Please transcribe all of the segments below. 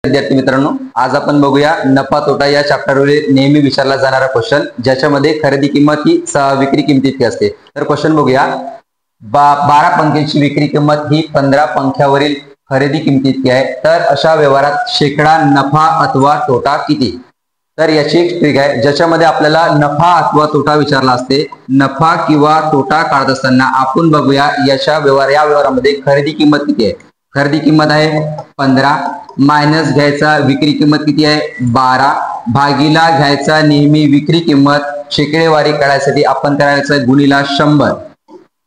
विद्यार्थी मित्रांनो, आज आपण बघूया नफा तोटा या चॅप्टरवरील नेहमी विचारला जाणारा क्वेश्चन, ज्याच्यामध्ये खरेदी किंमत ही विक्री किंमत इतकी असते। तर क्वेश्चन बघूया। 12 पंख्यांची विक्री किंमत ही 15 पंख्यावरील खरेदी किंमत इतकी आहे, तर अशा व्यवहारात शेकडा नफा अथवा तोटा किती? तर याची एक ट्रिक आहे, ज्याच्यामध्ये आपल्याला नफा अथवा तोटा विचारला असते। नफा किंवा तोटा काढत असताना आपण बघूया या व्यवहारामध्ये खरेदी किंमत किती आहे। खरेदी किंमत आहे 15 मायनस घ्यायचा विक्री किंमत किती आहे 12 भागीला घ्यायचा नेहमी विक्री किंमत शेकडेवारी काढायसाठी आपण करायचं गुणिला 100।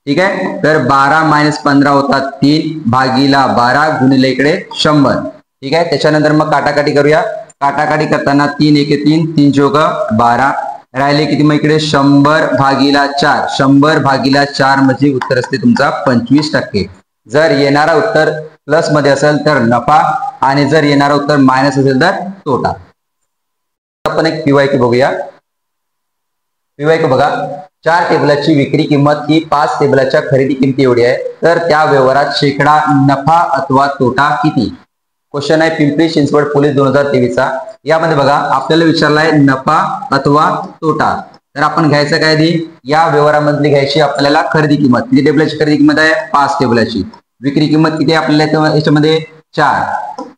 ठीक आहे, तर 12 मायनस 15 होतात 3 भागीला 12 गुणिले इकडे 100। ठीक आहे, त्याच्यानंतर मग काटाकाटी करूया। काटाकाटी करताना 3 1 3 3 चौक 12 राहिले किती मग इकडे 100 भागीला 4 100 भागीला 4 म्हणजे उत्तर असते तुमचा 25%। जर येणारा उत्तर प्लस मध्ये असेल तर नफा आणि जर येणारा उत्तर मायनस असेल तर तोटा। आपण एक पीवायक्यू बघूया। पीवायक्यू बघा, 4 टेबलाची विक्री किंमत ही 5 टेबलाच्या खरेदी किंमती एवढी आहे, तर त्या व्यवहारात शेकडा नफा अथवा तोटा किती? क्वेश्चन आहे पिंपरी चिंचवड पोलीस 2023 चा। यामध्ये बघा आपल्याला विचारला आहे नफा अथवा तोटा। तर आपण घ्यायचं काय आधी, या व्यवहारामधली घ्यायची आपल्याला खरेदी किंमत। किती टेबलाची खरेदी किंमत आहे 5 टेबलाची। विक्री किंमत किती आहे आपल्याला याच्यामध्ये 4।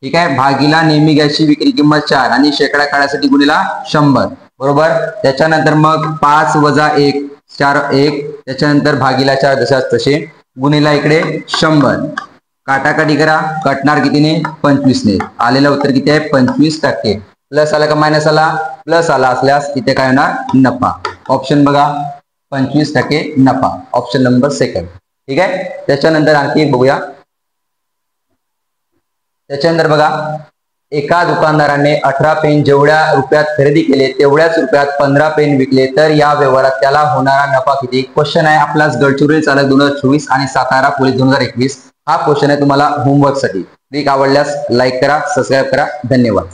ठीक आहे, भागीला नेहमी घ्यायची विक्री किंमत 4 आणि शेकडा काढायसाठी गुणिला 100 बरोबर। त्याच्यानंतर मग 5 वजा 1 4 1 त्याच्यानंतर भागीला 4 जशाच तसे गुणिला इकडे 100। काटाकाटी करा, कटणार कितीने 25 ने। आलेला उत्तर किती आहे 25%। प्लस आला का मायनस आला? प्लस आला असल्यास इथे काय होणार नफा। ऑप्शन बघा 25% नफा, ऑप्शन नंबर सेकंड। ठीक आहे, त्याच्यानंतर आणखी एक बघूया। त्याच्यानंतर बघा, एका दुकानदाराने 18 पेन जेवढ्या रुपयात खरेदी केले तेवढ्याच रुपयात 15 पेन विकले, तर या व्यवहारात त्याला होणारा नफा किती? क्वेश्चन आहे आपलाच गडचिरोली चालक 2024 आणि सातारा पोलीस 2021। हा क्वेश्चन आहे तुम्हाला होमवर्क साठी। ट्रिक आवडल्यास लाईक करा, सबस्क्राईब करा। धन्यवाद।